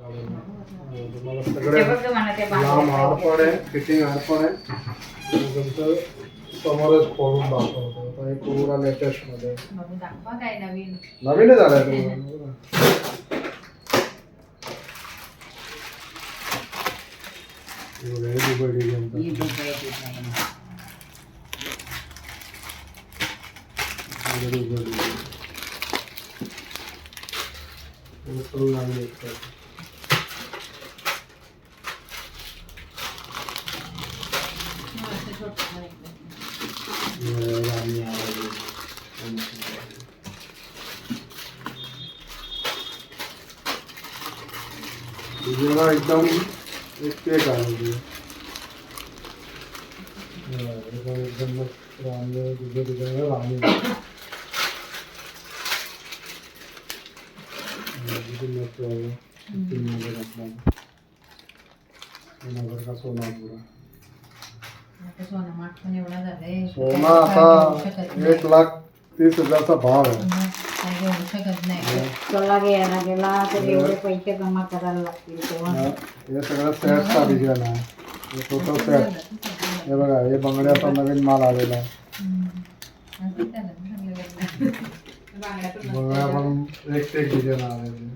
तुम्हाला सगळे लांब हार पण आहे, फिटिंग हार पण आहे. तुमचं समोरच खोलून दाखवतो. आता हे पूर्ण लेटेस्ट मध्ये दाखवा काय नवीन नवीनच आलाय तुम्हाला. दुबई डिझाईन एकदम एक केक आहे. एकदम सोना आता 1,30,000चा भाव आहे. घेऊ शकत नाही. चला घ्यायला गेला तर एवढे पैसे जमा करायला लागतील तेव्हा. हे सगळं सेटचा डिझाईन आहे. हे टोटल सेट. हे बघा, हे बंगड्याचा नवीन माल आलेला आहे. बंगड्या पण एक डिझाईन आलेली.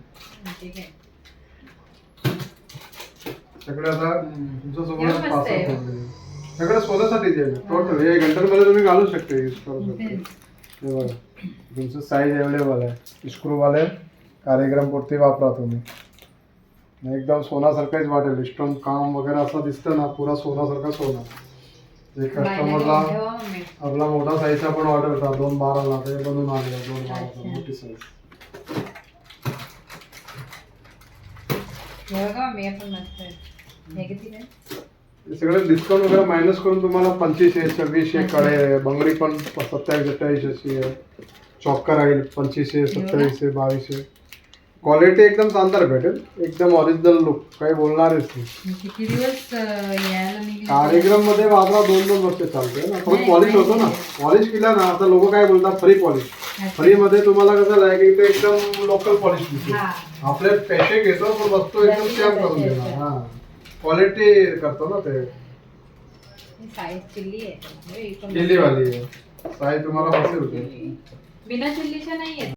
सगळे आता तुमच्या सोबत सगळं सोन्यासाठी डिझाईन टोटल. हे घंटांमध्ये तुम्ही घालू शकता, यूज करू शकता. हे बघा, तुमचं साईज अवेलेबल आहे. स्क्रूवाले कार्यक्रम पुरती वापरा तुम्ही. एकदम सोन्यासारखंच वाटेल. स्टोन काम वगैरे असं दिसतं ना, पुरा सोन्यासारखा सोना. जे कस्टमरला आपला मोठा साईजचा पण ऑर्डर होता 2,12ला, ते बनवून आलेला 2,12चा मोठी साईज. हे सगळं डिस्काउंट वगैरे मायनस करून तुम्हाला 2500, 2600 कडे. बंगडी पण 27-28 अशी आहे. चॉकर राहील 2500, 2700, 2200. क्वालिटी एकदम शानदार भेटेल. एकदम ओरिजिनल लुक, काही बोलणारच नाही. किती दिवस कार्यक्रम मध्ये वापरा 2-2 वर्ष चालते ना. पण पॉलिश होतो ना, पॉलिश केला ना. आता लोक काय बोलतात फ्री पॉलिश. फ्री मध्ये तुम्हाला कसं आहे की ते एकदम लोकल पॉलिश दिसते. आपले पैसे घेतो पण वस्तू एकदम सेम करून देणार. हा, क्वालिटी करतो ना ते. साईज चिल्ली आहे, चिल्ली वाली आहे. साईज तुम्हाला बसेल होते. बिना चिल्लीच्या नाही आहे.